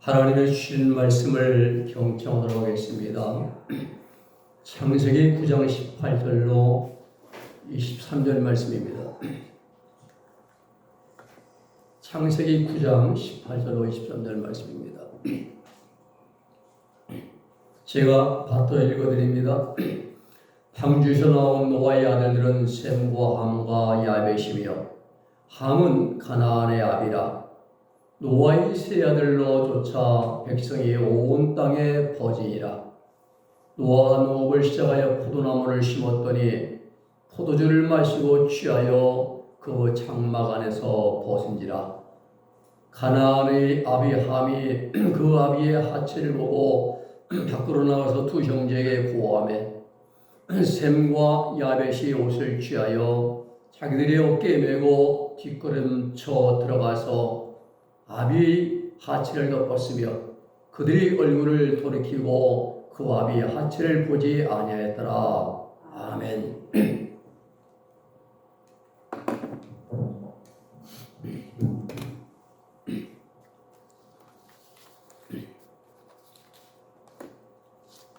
하나님의 주신 말씀을 경청하도록 하겠습니다. 창세기 9장 18절로 23절 말씀입니다. 창세기 9장 18절로 23절 말씀입니다. 제가 받들어 읽어드립니다. 방주에서 나온 노아의 아들들은 셈과 함과 야벳이며, 함은 가나안의 아비라. 노아의 세 아들로 쫓아 백성이 온 땅에 퍼지니라. 노아가 농업을 시작하여 포도나무를 심었더니 포도주를 마시고 취하여 그 장막 안에서 벗은지라. 가나안의 아비 함이 그 아비의 하체를 보고 밖으로 나가서 두 형제에게 구호하매, 셈과 야벳이 옷을 취하여 자기들의 어깨에 메고 뒷걸음쳐 들어가서 아비의 하체를 덮었으며, 그들이 얼굴을 돌이키고 그 아비의 하체를 보지 아니하였더라. 아멘.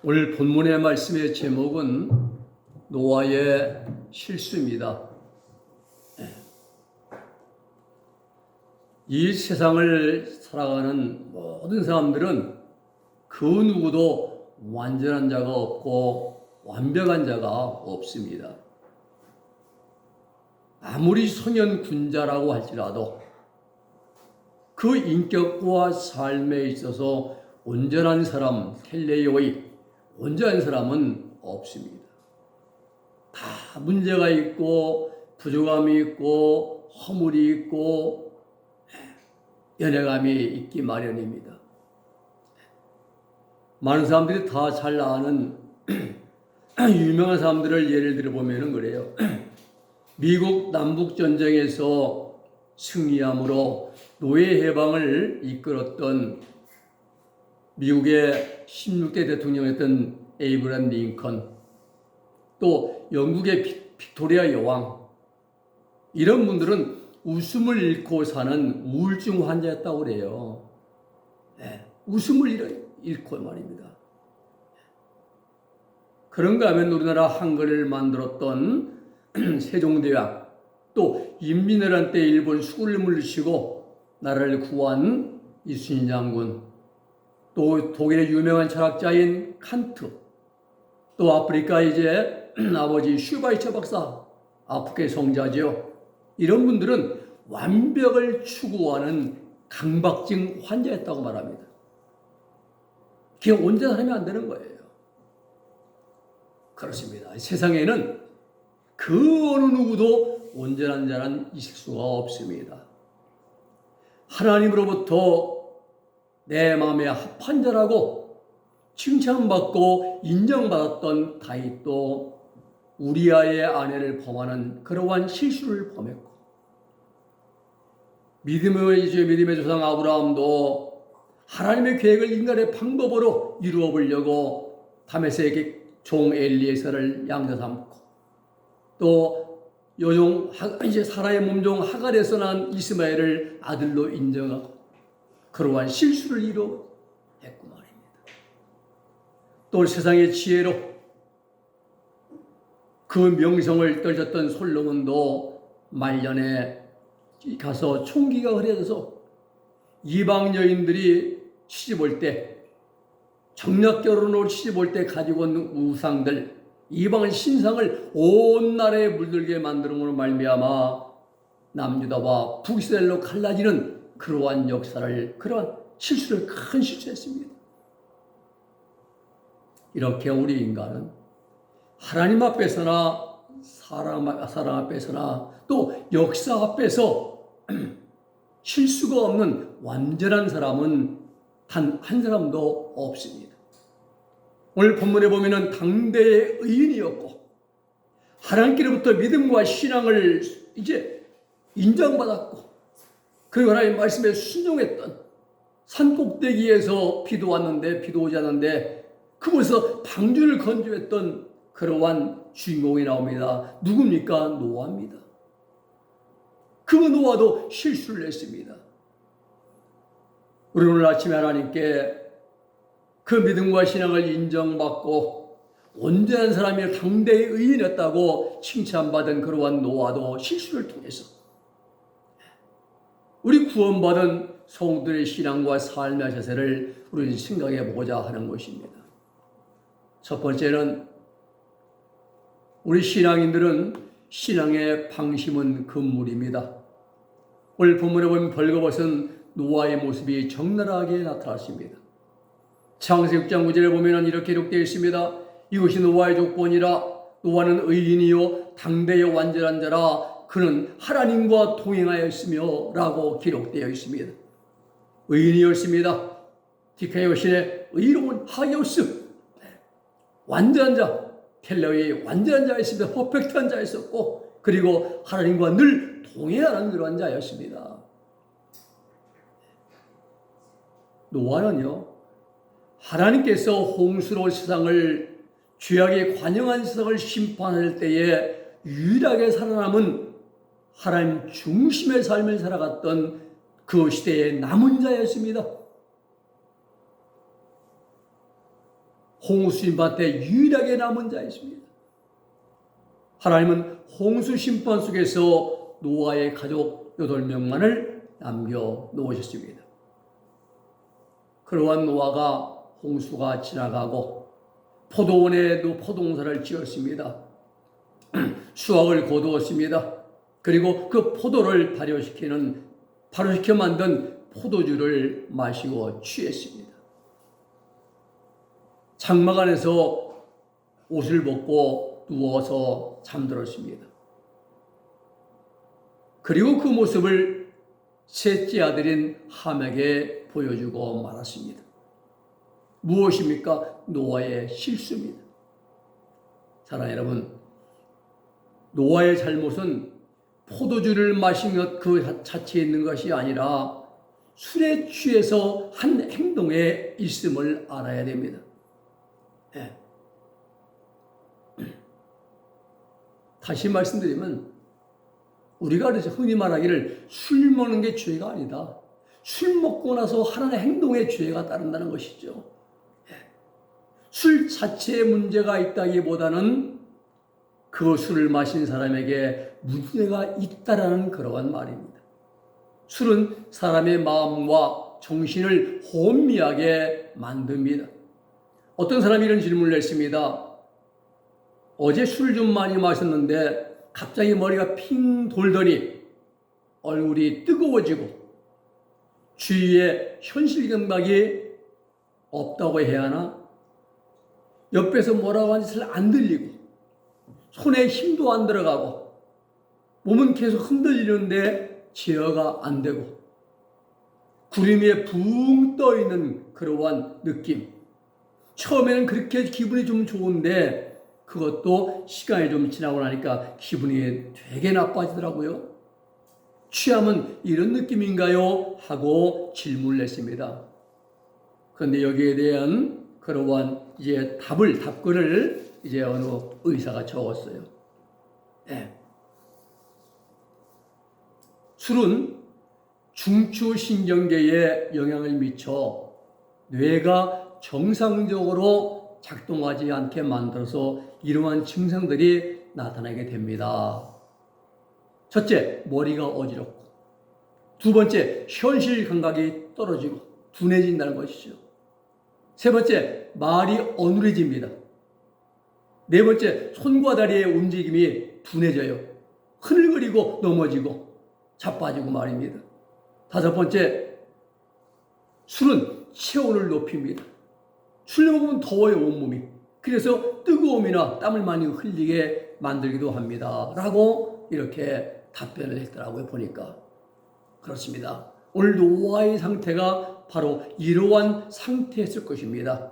오늘 본문의 말씀의 제목은 노아의 실수입니다. 이 세상을 살아가는 모든 사람들은 그 누구도 완전한 자가 없고 완벽한 자가 없습니다. 아무리 소년군자라고 할지라도 그 인격과 삶에 있어서 온전한 사람, 텔레오의 온전한 사람은 없습니다. 다 문제가 있고 부족함이 있고 허물이 있고 연약함이 있기 마련입니다. 많은 사람들이 다 잘 아는 유명한 사람들을 예를 들어보면 그래요. 미국 남북전쟁에서 승리함으로 노예 해방을 이끌었던 미국의 16대 대통령이었던 에이브람 링컨, 또 영국의 빅토리아 여왕, 이런 분들은 웃음을 잃고 사는 우울증 환자였다고 그래요. 웃음을 잃고 말입니다. 그런가 하면 우리나라 한글을 만들었던 세종대왕, 또 임진왜란 때 일본 수군을 물리치고 나라를 구한 이순신 장군, 또 독일의 유명한 철학자인 칸트, 또 아프리카 이제 아버지 슈바이처 박사, 아프리카의 성자죠. 이런 분들은 완벽을 추구하는 강박증 환자였다고 말합니다. 그게 온전한 사람이 안 되는 거예요. 그렇습니다. 세상에는 그 어느 누구도 온전한 자는 있을 수가 없습니다. 하나님으로부터 내 마음에 합한 자라고 칭찬받고 인정받았던 다윗도 우리아의 아내를 범하는 그러한 실수를 범했고, 믿음의 조상 아브라함도 하나님의 계획을 인간의 방법으로 이루어 보려고 다메섹의 종 엘리에셀을 양자 삼고, 또 여종 이제 사라의 몸종 하갈에서 난 이스마엘을 아들로 인정하고 그러한 실수를 했고 말입니다. 또 세상의 지혜로 그 명성을 떨쳤던 솔로몬도 말년에 가서 총기가 흐려져서 이방 여인들이 시집올 때, 정략 결혼으로 시집올 때 가지고 있는 우상들, 이방 신상을 온 나라에 물들게 만드는 말미암아 남유다와 북이스라엘로 갈라지는 그러한 역사를, 그러한 실수를, 큰 실수했습니다. 이렇게 우리 인간은 하나님 앞에서나 사람 앞에서나 또 역사 앞에서 실수가 없는 완전한 사람은 단 한 사람도 없습니다. 오늘 본문에 보면은 당대의 의인이었고 하나님께로부터 믿음과 신앙을 이제 인정받았고, 그리고 하나님의 말씀에 순종했던, 산꼭대기에서 비도 왔는데 비도 오지 않는데 그곳에서 방주를 건조했던 그러한 주인공이 나옵니다. 누굽니까? 노아입니다. 그 노아도 실수를 했습니다. 우리 오늘 아침에 하나님께 그 믿음과 신앙을 인정받고 온전한 사람이 당대의 의인이었다고 칭찬받은 그러한 노아도 실수를 통해서 우리 구원받은 성도들의 신앙과 삶의 자세를 우리는 생각해 보고자 하는 것입니다. 첫 번째는 우리 신앙인들은 신앙의 방심은 금물입니다. 오늘 본문에 보면 벌거벗은 노아의 모습이 적나라하게 나타났습니다. 창세기 6장 9절에 보면 이렇게 기록되어 있습니다. 이것이 노아의 족본이라. 노아는 의인이요 당대의 완전한 자라. 그는 하나님과 동행하였으며 라고 기록되어 있습니다. 의인이었습니다. 디카이오신의 의로운 하기오스, 완전한 자, 켈러의 완전한 자였습니다. 퍼펙트한 자였었고, 그리고 하나님과 늘 동행하는 그러한 자였습니다. 노아는요, 하나님께서 홍수로 세상을 죄악에 관영한 세상을 심판할 때에 유일하게 살아남은 하나님 중심의 삶을 살아갔던 그 시대의 남은 자였습니다. 홍수 심판 때 유일하게 남은 자였습니다. 하나님은 홍수 심판 속에서 노아의 가족 8명만을 남겨놓으셨습니다. 그러한 노아가 홍수가 지나가고 포도원에도 포도농사를 지었습니다. 수확을 거두었습니다. 그리고 그 포도를 발효시켜 만든 포도주를 마시고 취했습니다. 장막 안에서 옷을 벗고 누워서 잠들었습니다. 그리고 그 모습을 셋째 아들인 함에게 보여주고 말았습니다. 무엇입니까? 노아의 실수입니다. 사랑하는 여러분, 노아의 잘못은 포도주를 마신 것 그 자체에 있는 것이 아니라 술에 취해서 한 행동에 있음을 알아야 됩니다. 네. 다시 말씀드리면 우리가 그래서 흔히 말하기를 술 먹는 게 죄가 아니다. 술 먹고 나서 하나의 행동에 죄가 따른다는 것이죠. 술 자체에 문제가 있다기보다는 그 술을 마신 사람에게 문제가 있다라는 그러한 말입니다. 술은 사람의 마음과 정신을 혼미하게 만듭니다. 어떤 사람이 이런 질문을 했습니다. 어제 술을 좀 많이 마셨는데 갑자기 머리가 핑 돌더니 얼굴이 뜨거워지고 주위에 현실 감각이 없다고 해야 하나? 옆에서 뭐라고 하는지 잘 안 들리고 손에 힘도 안 들어가고 몸은 계속 흔들리는데 제어가 안 되고 구름 위에 붕 떠 있는 그러한 느낌. 처음에는 그렇게 기분이 좀 좋은데 그것도 시간이 좀 지나고 나니까 기분이 되게 나빠지더라고요. 취함은 이런 느낌인가요? 하고 질문을 했습니다. 그런데 여기에 대한 그러한 이제 답글을 이제 어느 의사가 적었어요. 네. 술은 중추신경계에 영향을 미쳐 뇌가 정상적으로 작동하지 않게 만들어서 이러한 증상들이 나타나게 됩니다. 첫째, 머리가 어지럽고, 두 번째, 현실 감각이 떨어지고 둔해진다는 것이죠. 세 번째, 말이 어눌해집니다. 네 번째, 손과 다리의 움직임이 둔해져요. 흐늘거리고 넘어지고 자빠지고 말입니다. 다섯 번째, 술은 체온을 높입니다. 술 먹으면 더워요, 온몸이. 그래서 뜨거움이나 땀을 많이 흘리게 만들기도 합니다. 라고 이렇게 답변을 했더라고요, 보니까. 그렇습니다. 오늘 노아의 상태가 바로 이러한 상태였을 것입니다.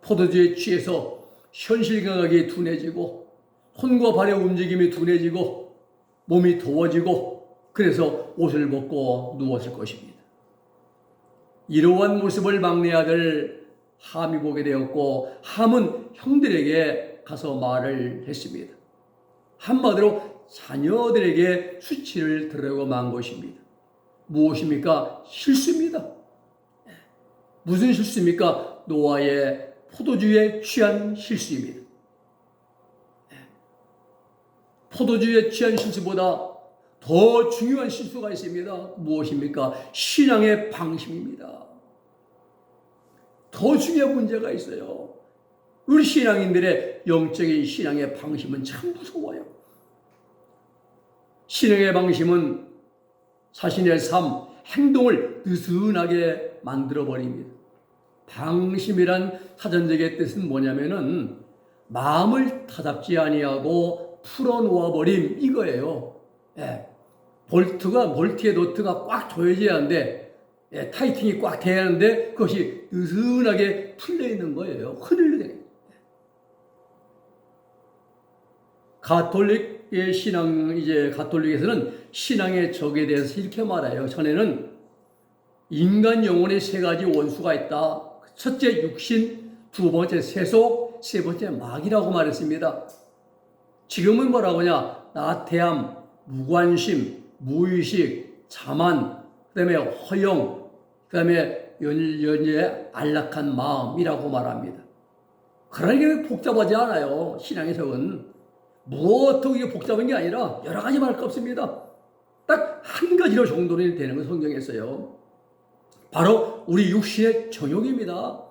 포도주에 취해서 현실 감각이 둔해지고 손과 발의 움직임이 둔해지고 몸이 더워지고 그래서 옷을 벗고 누웠을 것입니다. 이러한 모습을 막내 아들 함이 보게 되었고 함은 형들에게 가서 말을 했습니다. 한마디로 자녀들에게 수치를 드리고 만 것입니다. 무엇입니까? 실수입니다. 무슨 실수입니까? 노아의 포도주에 취한 실수입니다. 포도주에 취한 실수보다 더 중요한 실수가 있습니다. 무엇입니까? 신앙의 방심입니다. 더 중요한 문제가 있어요. 우리 신앙인들의 영적인 신앙의 방심은 참 무서워요. 신앙의 방심은 자신의 삶, 행동을 느슨하게 만들어버립니다. 방심이란 사전적인 뜻은 뭐냐면은 마음을 타잡지 아니하고 풀어놓아 버림 이거예요. 예. 볼트의 너트가 꽉 조여져야 하는데 타이팅이 꽉 돼야 하는데 그것이 느슨하게 풀려 있는 거예요. 흔들리는. 가톨릭의 신앙, 가톨릭에서는 신앙의 적에 대해서 이렇게 말해요. 전에는 인간 영혼의 세 가지 원수가 있다. 첫째 육신, 두 번째 세속, 세 번째 마귀라고 말했습니다. 지금은 뭐라고 하냐? 나태함, 무관심, 무의식, 자만, 그 다음에 허영, 그 다음에 연재 안락한 마음이라고 말합니다. 그러니까 복잡하지 않아요. 신앙의 적은. 무엇도 이게 복잡한 게 아니라 여러 가지 말할 거 없습니다. 딱 한 가지로 정돈이 되는 건 성경에서요. 바로 우리 육신의 정욕입니다.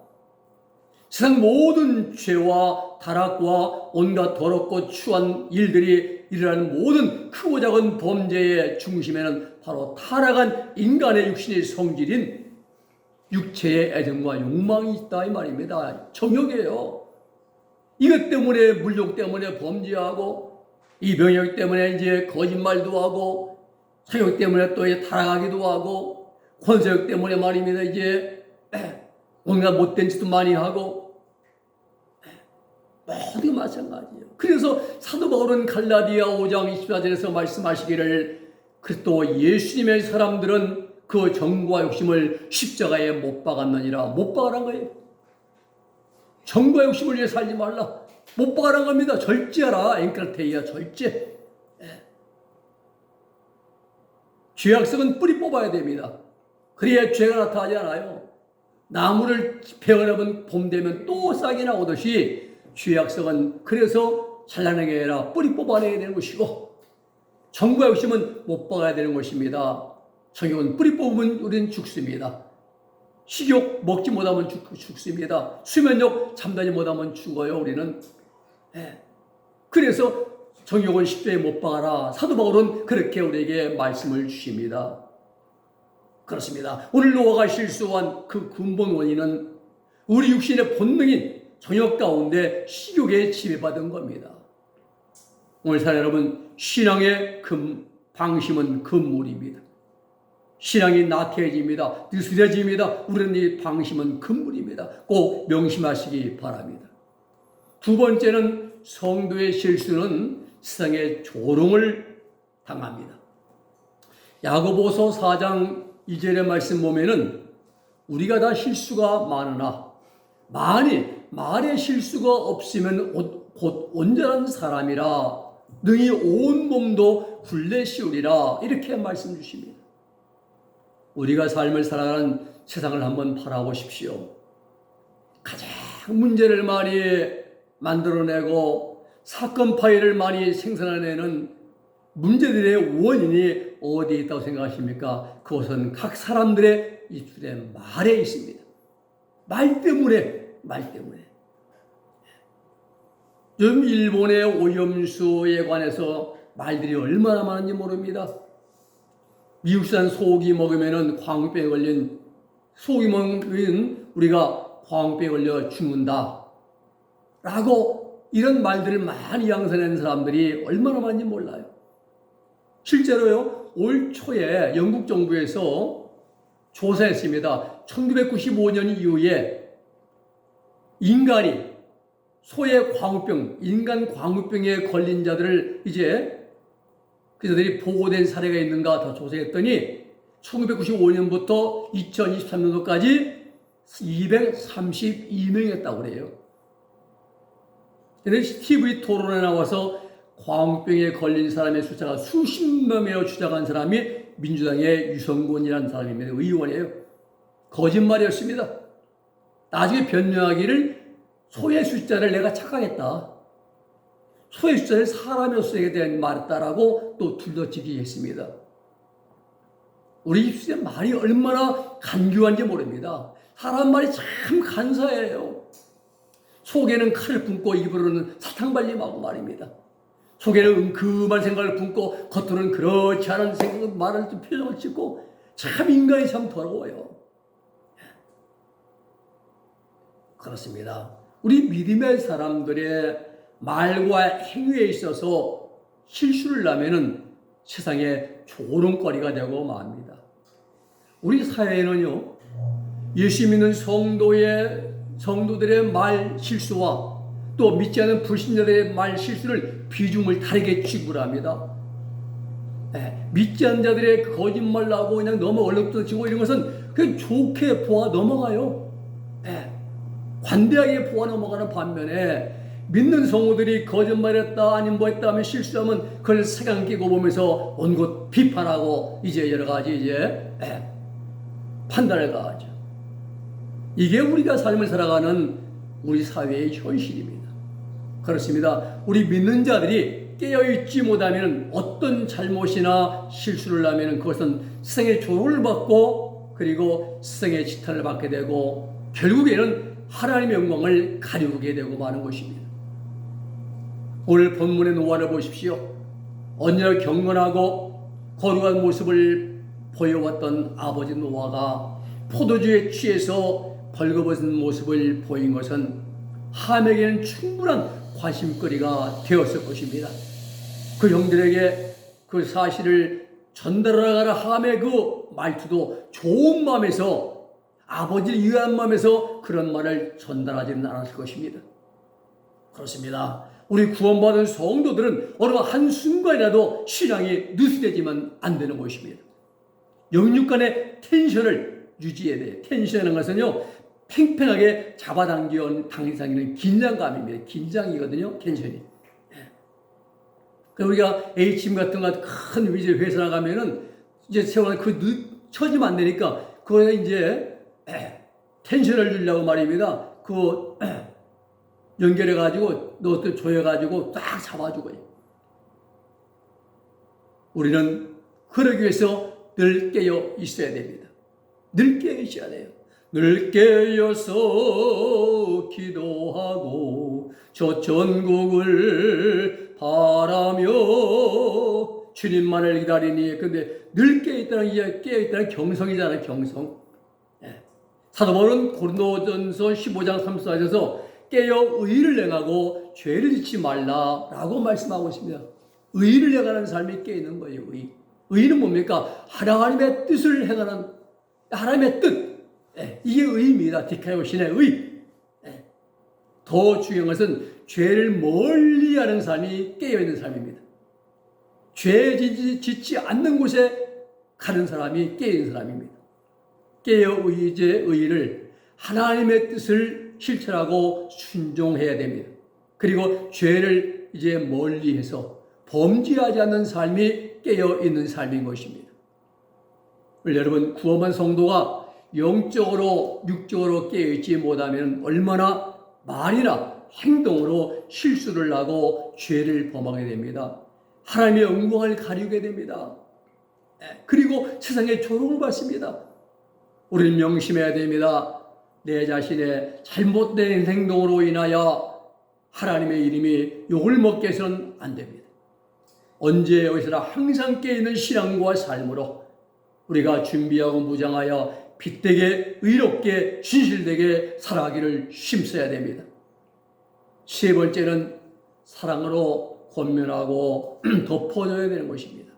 세상 모든 죄와 타락과 온갖 더럽고 추한 일들이 일어나는 모든 크고 작은 범죄의 중심에는 바로 타락한 인간의 육신의 성질인 육체의 애정과 욕망이 있다 이 말입니다. 정욕이에요. 이것 때문에 물욕 때문에 범죄하고 이 병역 때문에 이제 거짓말도 하고 사욕 때문에 또 타락하기도 하고 권세욕 때문에 말입니다. 이제 온갖 못된 짓도 많이 하고 모두 마찬가지예요. 그래서 사도 바울은 갈라디아 5장 24절에서 말씀하시기를 그리스도 예수님의 사람들은 그 정과 욕심을 십자가에 못 박았느니라. 못 박으란 거예요. 정과 욕심을 위해 살지 말라. 못 박으란 겁니다. 절제하라. 엔크라테이아 절제. 죄악성은 뿌리 뽑아야 됩니다. 그래야 죄가 나타나지 않아요. 나무를 베어내면 봄 되면 또 싹이 나오듯이 죄악성은 그래서 잘라내게 해라. 뿌리 뽑아내야 되는 것이고 정과 욕심은 못 박아야 되는 것입니다. 정욕은 뿌리 뽑으면 우리는 죽습니다. 식욕 먹지 못하면 죽습니다. 수면욕 잠자지 못하면 죽어요. 우리는. 그래서 정욕은 십자가에 못 박아라. 사도 바울은 그렇게 우리에게 말씀을 주십니다. 그렇습니다. 오늘 노아가 실수한 그 근본 원인은 우리 육신의 본능인 정욕 가운데 식욕에 지배받은 겁니다. 오늘 사랑 여러분, 신앙의 방심은 금물입니다. 신앙이 나태해집니다. 느슨해집니다. 우리는 이 방심은 금물입니다. 꼭 명심하시기 바랍니다. 두 번째는 성도의 실수는 세상의 조롱을 당합니다. 야고보서 4장 2절의 말씀 보면은 우리가 다 실수가 많으나 만일 말에 실수가 없으면 곧 온전한 사람이라 능히 온 몸도 굴레 씌우리라 이렇게 말씀 주십니다. 우리가 삶을 살아가는 세상을 한번 바라보십시오. 가장 문제를 많이 만들어내고 사건 파일을 많이 생산해내는 문제들의 원인이 어디에 있다고 생각하십니까? 그것은 각 사람들의 입술의 말에 있습니다. 말 때문에. 요즘 일본의 오염수에 관해서 말들이 얼마나 많은지 모릅니다. 미국산 소고기 먹으면 광우병에 걸린 소고기 먹으면 우리가 광우병에 걸려 죽는다 라고 이런 말들을 많이 양산하는 사람들이 얼마나 많은지 몰라요. 실제로요, 올 초에 영국 정부에서 조사했습니다. 1995년 이후에 인간이 소의 광우병, 인간 광우병에 걸린 자들을 이제 그들이 보고된 사례가 있는가 더 조사했더니 1995년부터 2023년도까지 232명이었다고 그래요. 그런데 TV 토론에 나와서 광우병에 걸린 사람의 숫자가 수십 명이라고 주장한 사람이 민주당의 유성곤이라는 사람입니다. 의원이에요. 거짓말이었습니다. 나중에 변명하기를 소의 숫자를 내가 착각했다. 소의 숫자를 사람의 숫자에 대한 말했다라고 또 둘러치기 했습니다. 우리 입술의 말이 얼마나 간교한지 모릅니다. 사람 말이 참 간사해요. 속에는 칼을 품고 입으로는 사탕발림하고 말입니다. 속에는 은큼한 생각을 품고 겉으로는 그렇지 않은 생각, 말을 좀 표정을 짓고 참 인간이 참 더러워요. 그렇습니다. 우리 믿음의 사람들의 말과 행위에 있어서 실수를 하면은 세상에 조롱거리가 되고 맙니다. 우리 사회에는요, 예수 믿는 성도들의 말 실수와 또 믿지 않는 불신자들의 말 실수를 비중을 다르게 취급합니다. 믿지 않는 자들의 거짓말 나고 그냥 너무 얼룩덜치고 이런 것은 그냥 좋게 보아 넘어가요. 관대하게 보아 넘어가는 반면에 믿는 성도들이 거짓말했다 아니면 뭐 했다 하면 실수하면 그걸 세상 끼고 보면서 온갖 비판하고 이제 여러 가지 판단을 가하죠. 이게 우리가 삶을 살아가는 우리 사회의 현실입니다. 그렇습니다. 우리 믿는 자들이 깨어있지 못하면 어떤 잘못이나 실수를 하면 그것은 세상의 조롱을 받고 그리고 세상의 지탄을 받게 되고 결국에는 하나님의 영광을 가리우게 되고 마는 것입니다. 오늘 본문의 노아를 보십시오. 언제나 경건하고 거룩한 모습을 보여왔던 아버지 노아가 포도주에 취해서 벌거벗은 모습을 보인 것은 함에게는 충분한 관심거리가 되었을 것입니다. 그 형들에게 그 사실을 전달하라 함의 그 말투도 좋은 마음에서 아버지를 위한 마음에서 그런 말을 전달하지는 않았을 것입니다. 그렇습니다. 우리 구원받은 성도들은 어느 한순간이라도 신앙이 누수되지만 안 되는 것입니다. 영육 간의 텐션을 유지해야 돼요. 텐션이라는 것은요, 팽팽하게 잡아당기는 당상에는 긴장감입니다. 긴장이거든요, 텐션이. 우리가 H팀 같은 큰 회사 나가면은 이제 세월 처지면 안 되니까 그거에 이제 텐션을 주려고 말입니다. 그 연결해가지고 너도 조여가지고 딱 잡아주고. 우리는 그러기 위해서 늘 깨어 있어야 됩니다. 늘 깨어 있어야 돼요. 늘 깨어서 기도하고 저 전국을 바라며 주님만을 기다리니. 근데 늘 깨어있다는 경성이잖아요. 경성. 사도 바울은 고린도전서 15장 34절에서 깨어 의를 행하고 죄를 짓지 말라라고 말씀하고 있습니다. 의를 행하는 삶이 깨있는 거예요. 의는 뭡니까? 하나님의 뜻을 행하는 하나님의 뜻. 이게 의입니다. 디카이오신의 의. 더 중요한 것은 죄를 멀리하는 삶이 깨어있는 삶입니다. 죄 짓지 않는 곳에 가는 사람이 깨어있는 사람입니다. 깨어 의를 하나님의 뜻을 실천하고 순종해야 됩니다. 그리고 죄를 이제 멀리해서 범죄하지 않는 삶이 깨어 있는 삶인 것입니다. 여러분, 구원한 성도가 영적으로 육적으로 깨어 있지 못하면 얼마나 말이나 행동으로 실수를 하고 죄를 범하게 됩니다. 하나님의 영광을 가리우게 됩니다. 그리고 세상에 조롱을 받습니다. 우리는 명심해야 됩니다. 내 자신의 잘못된 행동으로 인하여 하나님의 이름이 욕을 먹게 해서는 안 됩니다. 언제 어디서나 항상 깨어있는 신앙과 삶으로 우리가 준비하고 무장하여 빛되게 의롭게 진실되게 살아가기를 힘써야 됩니다. 세 번째는 사랑으로 권면하고 덮어줘야 되는 것입니다.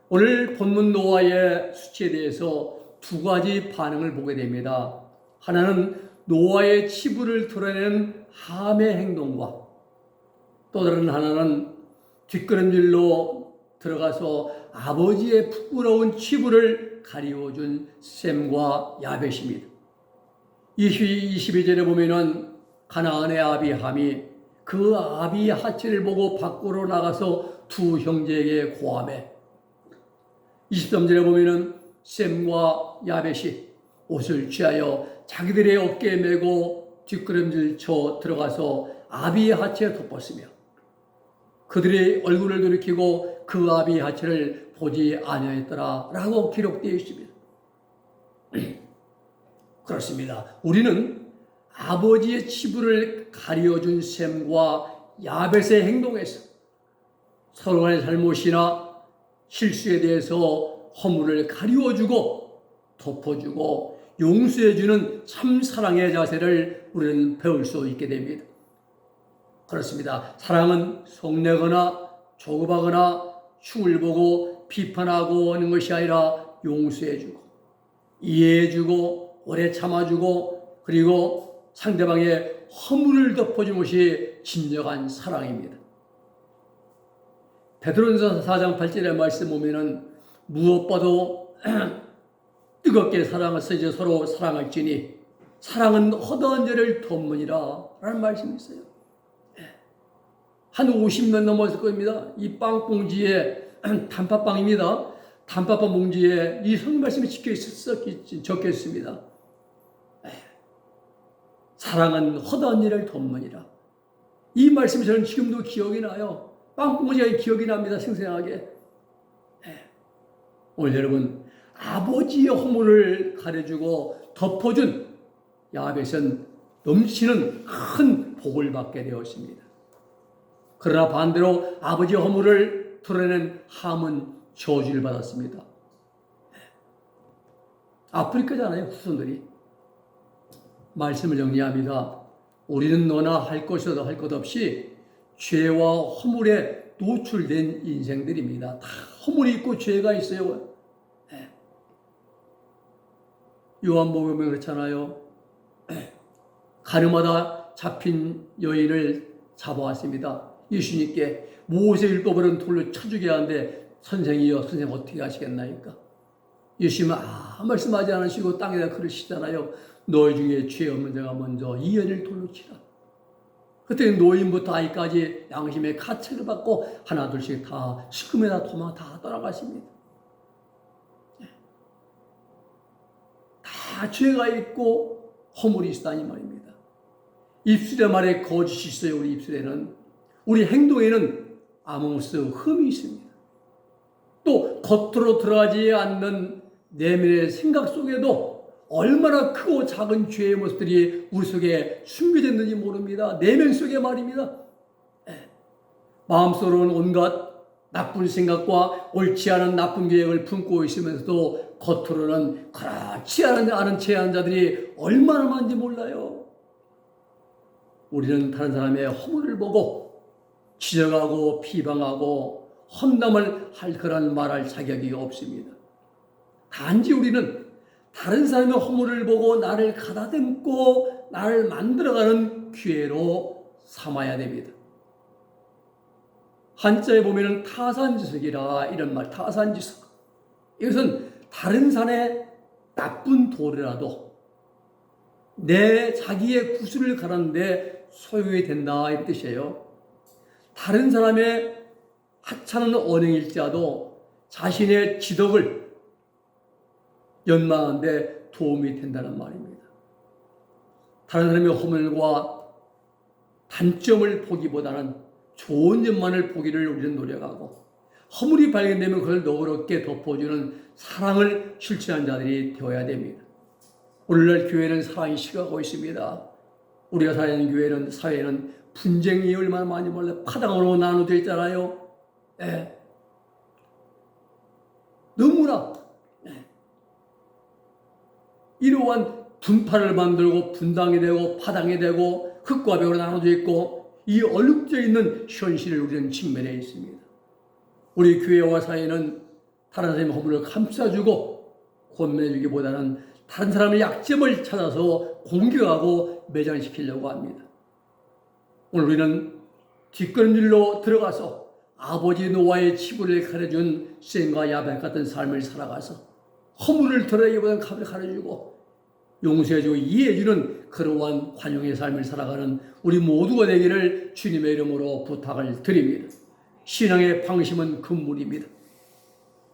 오늘 본문 노아의 수치에 대해서 두 가지 반응을 보게 됩니다. 하나는 노아의 치부를 드러내는 함의 행동과 또 다른 하나는 뒷걸음질로 들어가서 아버지의 부끄러운 치부를 가리워준 셈과 야벳입니다. 22절에 보면은 가나안의 아비 함이 그 아비 하체를 보고 밖으로 나가서 두 형제에게 고하매. 23절에 보면은 셈과 야벳이 옷을 취하여 자기들의 어깨에 메고 뒷걸음질 쳐 들어가서 아비의 하체에 덮었으며 그들의 얼굴을 돌이키고 그 아비의 하체를 보지 아니하였더라 라고 기록되어 있습니다. 그렇습니다. 우리는 아버지의 치부를 가려준 셈과 야벳의 행동에서 서로 간의 잘못이나 실수에 대해서 허물을 가리워주고 덮어주고 용서해주는 참 사랑의 자세를 우리는 배울 수 있게 됩니다. 그렇습니다. 사랑은 성내거나 조급하거나 흉을 보고 비판하고 하는 것이 아니라 용서해주고 이해해주고 오래 참아주고 그리고 상대방의 허물을 덮어주는 것이 진정한 사랑입니다. 베드로전서 4장 8절의 말씀 보면은 무엇보다도 뜨겁게 사랑하서 이제 서로 사랑할지니 사랑은 허다한 죄를 덮느니라 라는 말씀이 있어요. 한 50년 넘었을 겁니다. 이 빵봉지에 단팥빵입니다. 단팥빵 봉지에 이 성경 말씀이 적혀 있습니다. 사랑은 허다한 일을 덮느니라. 이 말씀이 저는 지금도 기억이 나요. 빵봉지가 기억이 납니다. 생생하게. 오늘 여러분 아버지의 허물을 가려주고 덮어준 야벳은 넘치는 큰 복을 받게 되었습니다. 그러나 반대로 아버지의 허물을 드러낸 함은 저주를 받았습니다. 아프리카잖아요. 후손들이. 말씀을 정리합니다. 우리는 너나 할 것이라도 할 것 없이 죄와 허물에 노출된 인생들입니다. 다 허물이 있고 죄가 있어요. 요한복음에 그렇잖아요. 가늠하다 잡힌 여인을 잡아왔습니다. 예수님께 모세율법으로는 돌로 쳐주게 하는데 선생이여 선생 어떻게 하시겠나이까? 예수님은 아무 말씀하지 않으시고 땅에다 그러시잖아요. 너희 중에 죄 없는 자가 먼저 이 여인을 돌로 치라. 그때 노인부터 아이까지 양심의 가책을 받고 하나 둘씩 다 시금에다 도망 다 떠나가십니다. 다 죄가 있고 허물이 있다니 말입니다. 입술의 말에 거짓이 있어요. 우리 입술에는. 우리 행동에는 아몽스 흠이 있습니다. 또 겉으로 들어가지 않는 내면의 생각 속에도 얼마나 크고 작은 죄의 모습들이 우리 속에 숨겨져 있는지 모릅니다. 내면 속에 말입니다. 마음속으로는 온갖 나쁜 생각과 옳지 않은 나쁜 계획을 품고 있으면서도 겉으로는 그렇지 않은 죄한 자들이 얼마나 많은지 몰라요. 우리는 다른 사람의 허물을 보고 지적하고 비방하고 험담을 할 그런 말할 자격이 없습니다. 단지 우리는 다른 사람의 허물을 보고 나를 가다듬고 나를 만들어가는 기회로 삼아야 됩니다. 한자에 보면은 타산지석이라 이런 말, 타산지석. 이것은 다른 사람의 나쁜 도리라도 내 자기의 구슬을 가라는데 소용이 된다 이 뜻이에요. 다른 사람의 하찮은 언행일지라도 자신의 지덕을 연마하는데 도움이 된다는 말입니다. 다른 사람의 허물과 단점을 보기보다는 좋은 점만을 보기를 우리는 노력하고 허물이 발견되면 그걸 너그럽게 덮어주는 사랑을 실천한 자들이 되어야 됩니다. 오늘날 교회는 사랑이 식어가고 있습니다. 우리가 사는 교회는 사회는 분쟁이 얼마나 많이 몰래 파당으로 나눠져 있잖아요. 너무나 이러한 분파를 만들고 분당이 되고 파당이 되고 흙과 벽으로 나눠져 있고 이 얼룩져 있는 현실을 우리는 직면해 있습니다. 우리 교회와 사회는 다른 사람의 허물을 감싸주고 권면해주기보다는 다른 사람의 약점을 찾아서 공격하고 매장시키려고 합니다. 오늘 우리는 뒷걸음질로 들어가서 아버지 노아의 치부를 가려준 셈과 야벳 같은 삶을 살아가서 허물을 드러내기보다는 값을 가려주고 용서해주고 이해해주는 그러한 관용의 삶을 살아가는 우리 모두가 되기를 주님의 이름으로 부탁을 드립니다. 신앙의 방심은 금물입니다.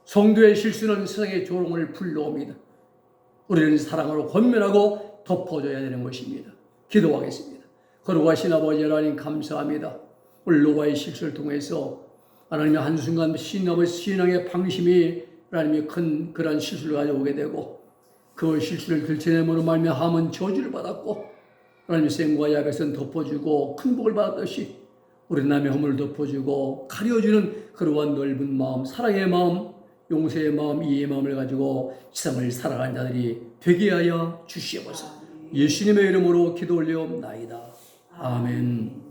성도의 실수는 세상의 조롱을 불러옵니다. 우리는 사랑으로 권면하고 덮어줘야 되는 것입니다. 기도하겠습니다. 거룩하신 아버지 하나님 감사합니다. 오늘 노아의 실수를 통해서 하나님의 한순간 신앙의 방심이 하나님의 큰 그런 실수를 가져오게 되고 그 실수를 들춰내므로 말미암아 함은 저주를 받았고 하나님의 셈과 야벳은 덮어주고 큰 복을 받았듯이 우리 남의 허물을 덮어주고 가려주는 그러한 넓은 마음, 사랑의 마음, 용서의 마음, 이해의 마음을 가지고 세상을 살아가는 자들이 되게 하여 주시옵소서. 예수님의 이름으로 기도 올리옵나이다. 아멘.